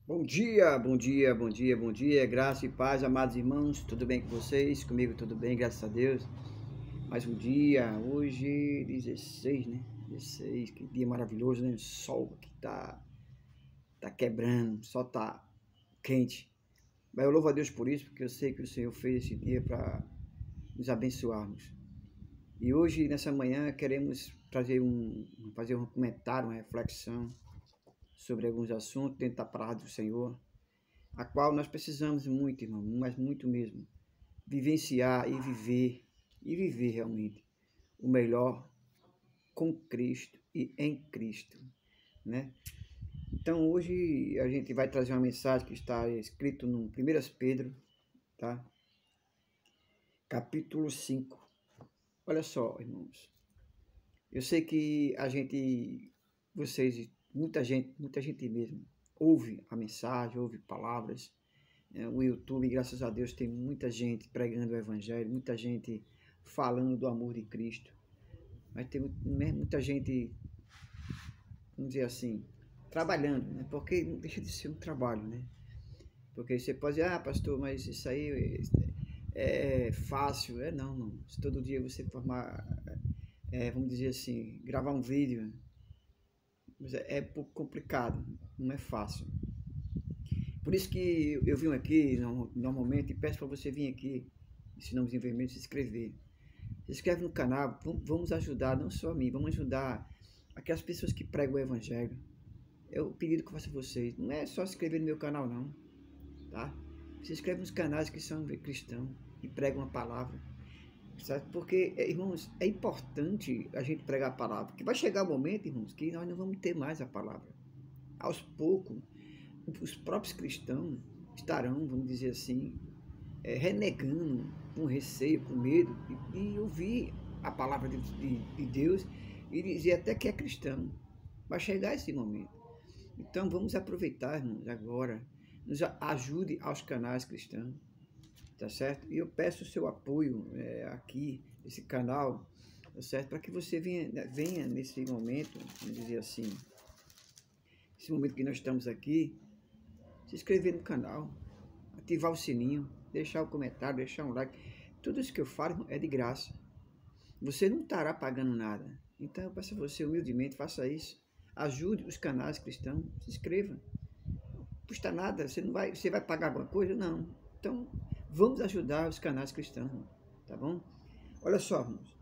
Bom dia, bom dia, bom dia, bom dia, graça e paz, amados irmãos, tudo bem com vocês? Comigo tudo bem, graças a Deus. Mais um dia, hoje 16, né? 16, que dia maravilhoso, né? O sol aqui tá quebrando, só tá quente. Mas eu louvo a Deus por isso, porque eu sei que o Senhor fez esse dia para nos abençoarmos. E hoje, nessa manhã, queremos fazer um comentário, uma reflexão sobre alguns assuntos dentro da palavra do Senhor, a qual nós precisamos muito, irmão, mas muito mesmo, vivenciar e viver realmente o melhor com Cristo e em Cristo, né? Então hoje a gente vai trazer uma mensagem que está escrito no 1 Pedro, tá? Capítulo 5. Olha só, irmãos, eu sei que muita gente mesmo, ouve a mensagem, ouve palavras. O YouTube, graças a Deus, tem muita gente pregando o Evangelho, muita gente falando do amor de Cristo, mas tem muita gente, vamos dizer assim, trabalhando, né? Porque não deixa de ser um trabalho, né? Porque você pode dizer, pastor, mas isso aí é fácil. Não, não. Se todo dia você formar, vamos dizer assim, gravar um vídeo, é pouco complicado, não é fácil. Por isso que eu vim aqui, normalmente, e peço para você vir aqui, ensinamos em vermelho, se inscrever. Se inscreve no canal, vamos ajudar, não só a mim, vamos ajudar aquelas pessoas que pregam o Evangelho. É o pedido que eu faço a vocês. Não é só se inscrever no meu canal, não, tá? Se inscreve nos canais que são cristãos e pregam a palavra, certo? Porque, irmãos, é importante a gente pregar a palavra, porque vai chegar o momento, irmãos, que nós não vamos ter mais a palavra. Aos poucos, os próprios cristãos estarão, vamos dizer assim, renegando com receio, com medo de ouvir a palavra de Deus e dizer até que é cristão. Vai chegar esse momento. Então vamos aproveitar, irmãos, agora. Nos ajude aos canais cristãos, tá certo? E eu peço o seu apoio aqui, nesse canal, tá certo? Para que você venha nesse momento, vamos dizer assim, esse momento que nós estamos aqui, se inscrever no canal, ativar o sininho, deixar o comentário, deixar um like. Tudo isso que eu falo é de graça. Você não estará pagando nada. Então eu peço a você humildemente, faça isso. Ajude os canais cristãos, se inscreva. Não custa nada, você vai pagar alguma coisa? Não. Então vamos ajudar os canais cristãos, tá bom? Olha só, irmãos.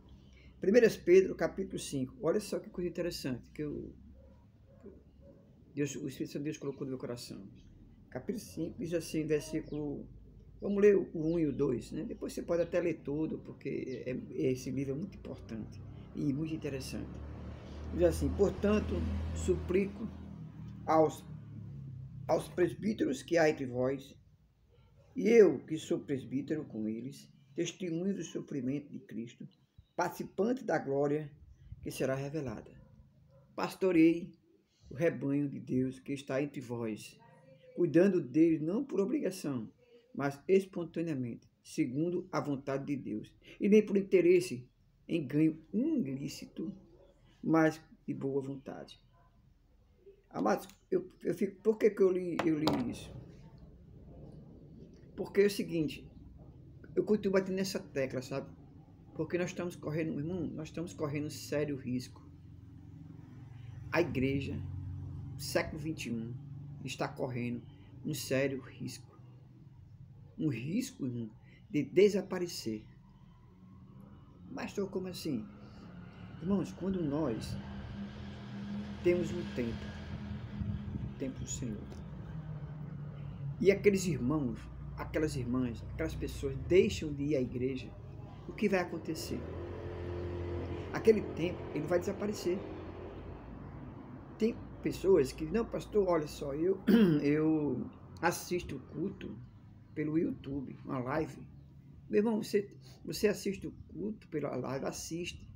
1 Pedro, capítulo 5. Olha só que coisa interessante que o Espírito Santo de Deus colocou no meu coração. Capítulo 5 diz assim, versículo... Vamos ler o 1 e o 2, né? Depois você pode até ler tudo, porque esse livro é muito importante e muito interessante. Diz assim, portanto, suplico aos presbíteros que há entre vós, e eu que sou presbítero com eles, testemunho do sofrimento de Cristo, participante da glória que será revelada. Pastorei o rebanho de Deus que está entre vós, cuidando deles não por obrigação, mas espontaneamente, segundo a vontade de Deus, e nem por interesse em ganho ilícito, mas de boa vontade. Amados, eu fico, por que eu li isso? Porque é o seguinte, eu continuo batendo nessa tecla, sabe? Porque nós estamos correndo, irmão, nós estamos correndo sério risco. A igreja, século XXI, está correndo um sério risco. Um risco, irmão, de desaparecer. Mas como assim? Irmãos, quando nós temos um tempo do Senhor, e aqueles irmãos, aquelas irmãs, aquelas pessoas deixam de ir à igreja, o que vai acontecer? Aquele tempo, ele vai desaparecer. Tem pessoas que, não, pastor, olha só, eu assisto o culto pelo YouTube, uma live. Meu irmão, você assiste o culto pela live, assiste.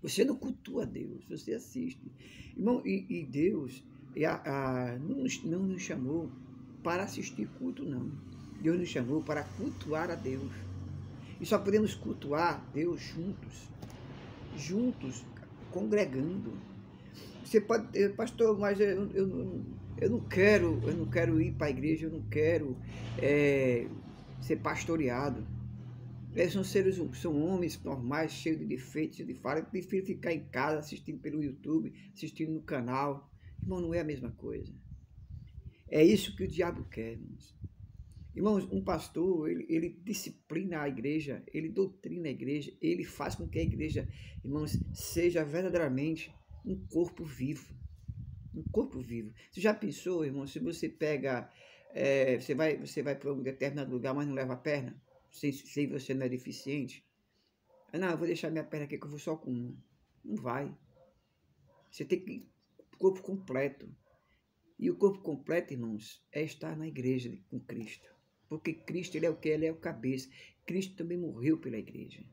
Você não cultua a Deus, você assiste. Irmão, e Deus não nos chamou para assistir culto, não. Deus nos chamou para cultuar a Deus. E só podemos cultuar Deus juntos, congregando. Você pode, pastor, mas eu não quero ir para a igreja, eu não quero ser pastoreado. Eles são homens normais, cheios de defeitos, cheios de falhas. Eu prefiro ficar em casa assistindo pelo YouTube, assistindo no canal. Irmão, não é a mesma coisa. É isso que o diabo quer, irmãos. Irmãos, um pastor, ele disciplina a igreja, ele doutrina a igreja, ele faz com que a igreja, irmãos, seja verdadeiramente um corpo vivo. Um corpo vivo. Você já pensou, irmão, se você pega, você vai para um determinado lugar, mas não leva a perna? Se você não é deficiente? Não, eu vou deixar minha perna aqui que eu vou só com uma. Não vai. Você tem que ir corpo completo. E o corpo completo, irmãos, é estar na igreja com Cristo. Porque Cristo, ele é o que? Ele é o cabeça. Cristo também morreu pela igreja.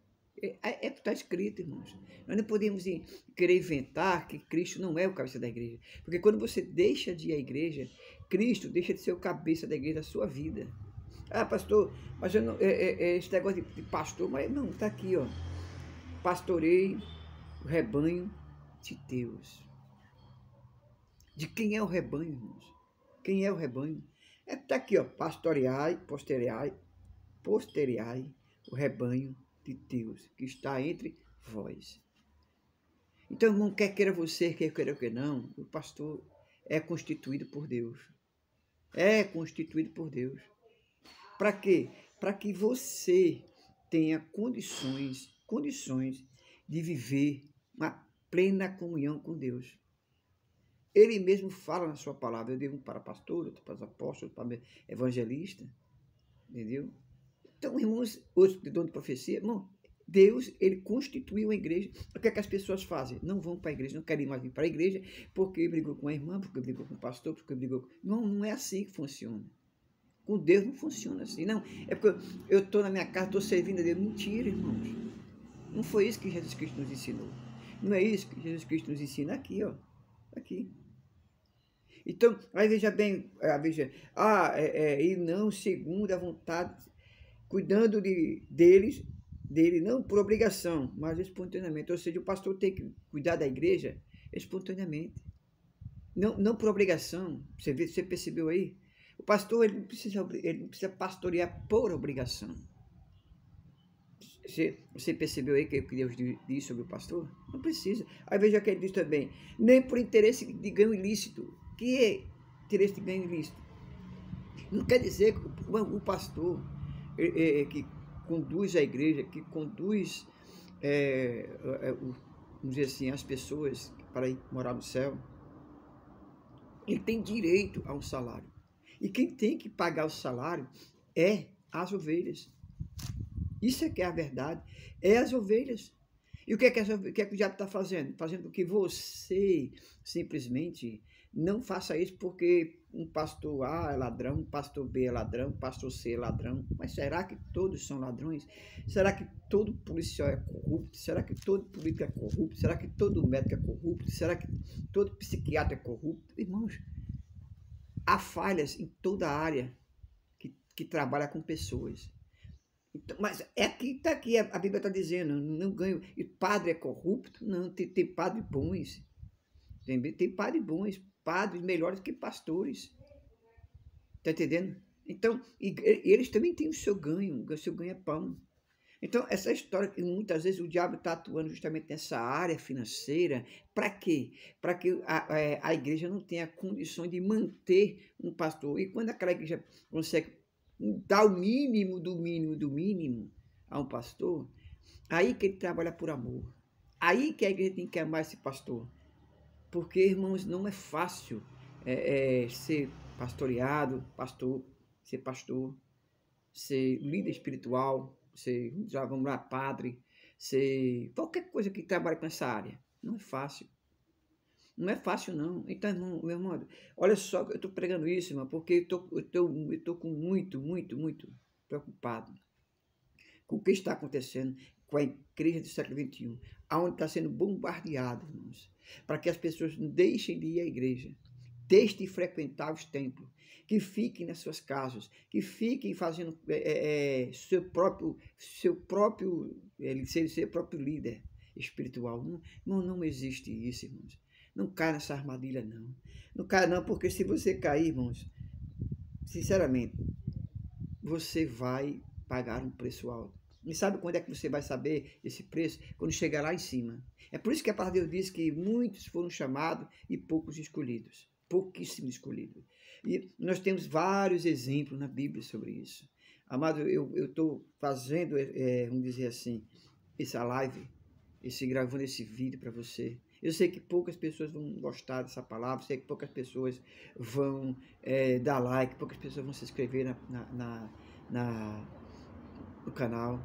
É o que está escrito, irmãos. Nós não podemos querer inventar que Cristo não é o cabeça da igreja. Porque quando você deixa de ir à igreja, Cristo deixa de ser o cabeça da igreja da sua vida. Ah, pastor, mas eu não, esse negócio de pastor, mas não, está aqui, ó. Pastorei o rebanho de Deus. De quem é o rebanho, irmãos? Quem é o rebanho? Está aqui, ó. Pastoreai, posteriai o rebanho de Deus que está entre vós. Então, irmão, quer queira você, quer queira que não, o pastor é constituído por Deus. É constituído por Deus. Para quê? Para que você tenha condições de viver uma plena comunhão com Deus. Ele mesmo fala na sua palavra, eu devo para pastor, outro para apóstolo, para evangelista, entendeu? Então, irmãos, outros de dom de profecia, irmão, Deus, ele constituiu a igreja. O que é que as pessoas fazem? Não vão para a igreja, não querem mais vir para a igreja, porque brigou com a irmã, porque brigou com o pastor, porque brigou com... Não é assim que funciona. Com Deus não funciona assim, não. É porque eu estou na minha casa, estou servindo a Deus. Mentira, irmãos. Não foi isso que Jesus Cristo nos ensinou. Não é isso que Jesus Cristo nos ensina aqui, ó. Aqui. Então, aí veja bem, e não segundo a vontade, cuidando dele não por obrigação, mas espontaneamente. Ou seja, o pastor tem que cuidar da igreja espontaneamente. Não por obrigação. Você percebeu aí? O pastor ele não precisa pastorear por obrigação. Você percebeu aí que Deus diz sobre o pastor? Não precisa. Aí veja que ele diz também, nem por interesse de ganho ilícito. Que é interesse de ganho ilícito? Não quer dizer que o pastor que conduz a igreja, que conduz, vamos dizer assim, as pessoas para ir morar no céu, ele tem direito a um salário. E quem tem que pagar o salário é as ovelhas. Isso é que é a verdade. É as ovelhas. E o que é que o diabo está fazendo? Fazendo com que você simplesmente não faça isso porque um pastor A é ladrão, um pastor B é ladrão, um pastor C é ladrão. Mas será que todos são ladrões? Será que todo policial é corrupto? Será que todo político é corrupto? Será que todo médico é corrupto? Será que todo psiquiatra é corrupto? Irmãos, há falhas em toda a área que trabalha com pessoas. Então, mas está aqui, a Bíblia está dizendo, não ganho. E padre é corrupto? Não, tem padres bons. Tem padres bons, padres melhores que pastores. Está entendendo? Então, eles também têm o seu ganho é pão. Então, essa história que muitas vezes o diabo está atuando justamente nessa área financeira, para quê? Para que a igreja não tenha condições de manter um pastor. E quando aquela igreja consegue dar o mínimo do mínimo do mínimo a um pastor, aí que ele trabalha por amor. Aí que a igreja tem que amar esse pastor. Porque, irmãos, não é fácil ser pastoreado, ser pastor, ser líder espiritual, ser, já vamos lá, padre, ser qualquer coisa que trabalhe com essa área. Não é fácil. Não é fácil, não. Então, meu irmão, olha só, eu estou pregando isso, irmão, porque eu estou com muito preocupado com o que está acontecendo com a igreja do século XXI, aonde está sendo bombardeado, irmãos, para que as pessoas não deixem de ir à igreja, deixem de frequentar os templos, que fiquem nas suas casas, que fiquem fazendo seu próprio líder espiritual. Não existe isso, irmãos. Não caia nessa armadilha, não. Não caia não, porque se você cair, irmãos, sinceramente, você vai pagar um preço alto. E sabe quando é que você vai saber esse preço? Quando chegar lá em cima. É por isso que a palavra de Deus diz que muitos foram chamados e poucos escolhidos. Pouquíssimos escolhidos. E nós temos vários exemplos na Bíblia sobre isso. Amado, eu estou fazendo, vamos dizer assim, essa live, gravando esse vídeo para você. Eu sei que poucas pessoas vão gostar dessa palavra, sei que poucas pessoas vão dar like, poucas pessoas vão se inscrever no canal,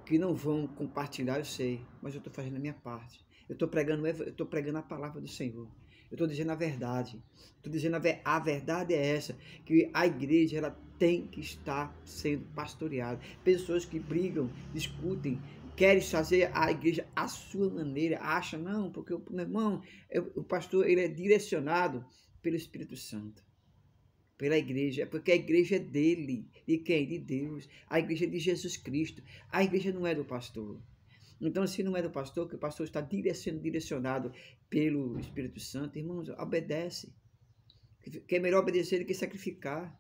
que não vão compartilhar, eu sei, mas eu estou fazendo a minha parte. Eu estou pregando a palavra do Senhor. Eu estou dizendo a verdade. Estou dizendo a verdade é essa, que a igreja ela tem que estar sendo pastoreada. Pessoas que brigam, discutem, querem fazer a igreja à sua maneira, acham, não, porque meu irmão, o pastor ele é direcionado pelo Espírito Santo, pela igreja, porque a igreja é dele, de quem? De Deus, a igreja é de Jesus Cristo, a igreja não é do pastor. Então, se não é do pastor, que o pastor está sendo direcionado pelo Espírito Santo, irmãos, obedece, que é melhor obedecer do que sacrificar.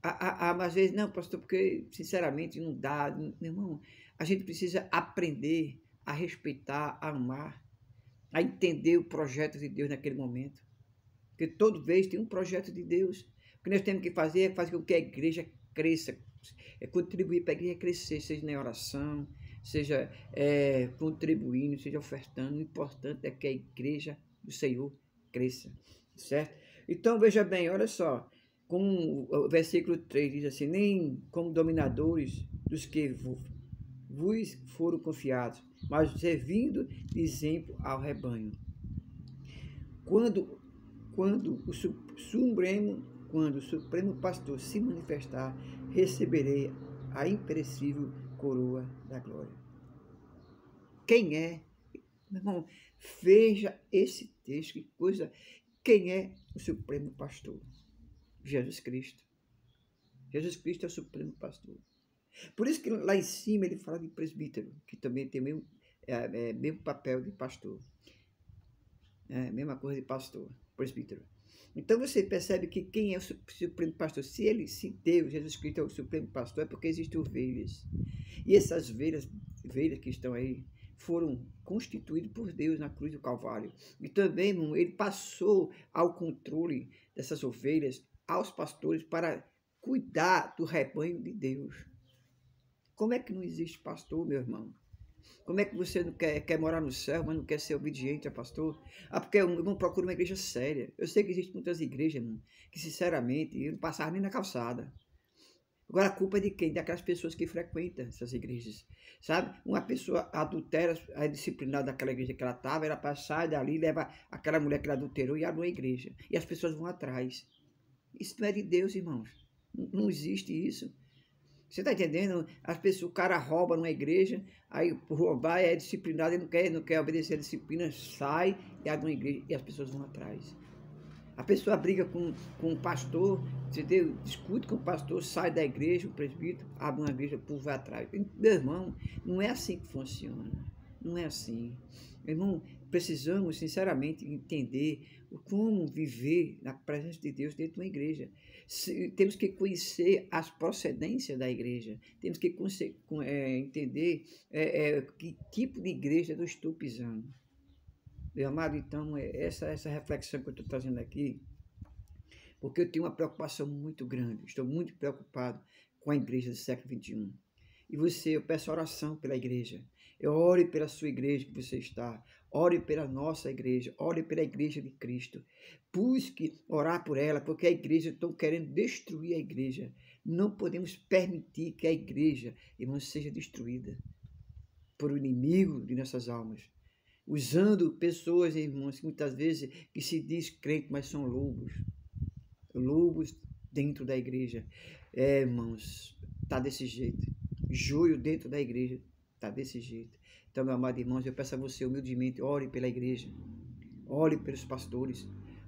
Mas às vezes, não, pastor, porque sinceramente não dá, meu irmão, a gente precisa aprender a respeitar, a amar, a entender o projeto de Deus naquele momento. Porque toda vez tem um projeto de Deus. O que nós temos que fazer é fazer com que a igreja cresça, contribuir para a igreja crescer, seja na oração, seja contribuindo, seja ofertando. O importante é que a igreja do Senhor cresça, certo? Então, veja bem, olha só, como o versículo 3 diz assim, nem como dominadores dos que vos foram confiados, mas servindo de exemplo ao rebanho. Quando o Supremo Pastor se manifestar, receberei a imperecível coroa da glória. Quem é? Meu irmão, veja esse texto, que coisa. Quem é o Supremo Pastor? Jesus Cristo. Jesus Cristo é o Supremo Pastor. Por isso que lá em cima ele fala de presbítero, que também tem mesmo papel de pastor. Mesma coisa de pastor, presbítero. Então você percebe que quem é o Supremo Pastor? Se Deus, Jesus Cristo é o Supremo Pastor, é porque existem ovelhas. E essas ovelhas que estão aí foram constituídas por Deus na cruz do Calvário. E também, irmão, ele passou ao controle dessas ovelhas aos pastores para cuidar do rebanho de Deus. Como é que não existe pastor, meu irmão? Como é que você não quer morar no céu, mas não quer ser obediente a pastor? Porque eu não procuro uma igreja séria. Eu sei que existem muitas igrejas, irmão, que sinceramente não passaram nem na calçada. Agora a culpa é de quem? Daquelas pessoas que frequentam essas igrejas. Sabe? Uma pessoa adultera a disciplina daquela igreja que ela estava, ela sai dali, leva aquela mulher que ela adulterou e abre uma igreja. E as pessoas vão atrás. Isso não é de Deus, irmãos. Não existe isso. Você está entendendo? As pessoas, o cara rouba numa igreja, aí por roubar é disciplinado, ele não quer obedecer a disciplina, sai e abre uma igreja e as pessoas vão atrás. A pessoa briga com o pastor, entendeu? Discute com o pastor, sai da igreja, o presbítero, abre uma igreja, o povo vai atrás. Meu irmão, não é assim que funciona. Não é assim. Meu irmão, precisamos, sinceramente, entender como viver na presença de Deus dentro de uma igreja. Temos que conhecer as procedências da igreja. Temos que entender que tipo de igreja eu estou pisando. Meu amado, então, essa reflexão que eu estou trazendo aqui, porque eu tenho uma preocupação muito grande, estou muito preocupado com a igreja do século XXI. E eu peço oração pela igreja. Eu ore pela sua igreja que você está, ore pela nossa igreja, ore pela igreja de Cristo. Busque orar por ela, porque a igreja estão querendo destruir a igreja. Não podemos permitir que a igreja, irmãos, seja destruída por um inimigo de nossas almas. Usando pessoas, irmãos, muitas vezes que se diz crente, mas são lobos. Lobos dentro da igreja. Irmãos, está desse jeito. Joio dentro da igreja está desse jeito. Então, meu amado irmãos, eu peço a você humildemente, ore pela igreja. Ore pelos pastores.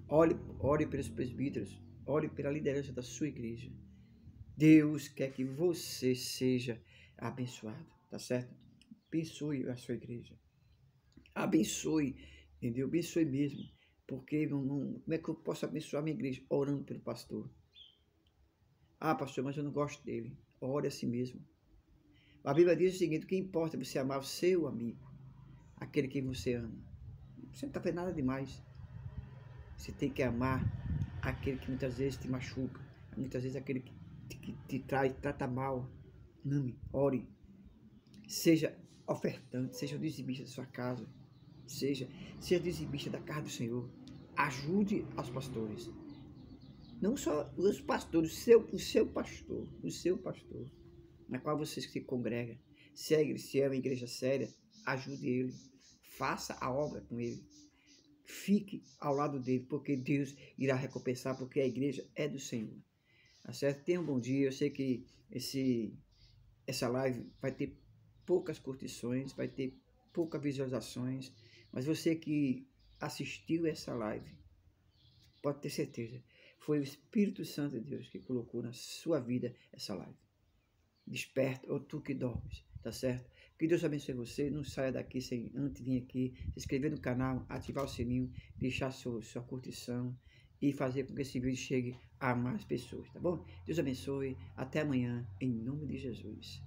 Ore pelos presbíteros. Ore pela liderança da sua igreja. Deus quer que você seja abençoado, tá certo? Abençoe a sua igreja. Abençoe Entendeu? Abençoe mesmo. Porque como é que eu posso abençoar a minha igreja? Orando pelo pastor. Ah, pastor, mas eu não gosto dele. Ore a si mesmo. A Bíblia diz o seguinte: o que importa é você amar o seu amigo, aquele que você ama. Você não está fazendo nada demais. Você tem que amar aquele que muitas vezes te machuca, muitas vezes aquele que te trata mal. Ame, ore. Seja ofertante, seja o dizimista da sua casa. Seja dizimista da casa do Senhor. Ajude aos pastores. Não só os pastores, o seu pastor, na qual você se congrega. Se é uma igreja séria, ajude ele. Faça a obra com ele. Fique ao lado dele, porque Deus irá recompensar, porque a igreja é do Senhor. Tá certo? Tenha um bom dia. Eu sei que essa live vai ter poucas curtições, vai ter poucas visualizações, mas você que assistiu essa live, pode ter certeza, foi o Espírito Santo de Deus que colocou na sua vida essa live. Desperta, ou tu que dormes, tá certo? Que Deus abençoe você, não saia daqui sem antes vir aqui, se inscrever no canal, ativar o sininho, deixar sua curtição e fazer com que esse vídeo chegue a mais pessoas, tá bom? Deus abençoe, até amanhã, em nome de Jesus.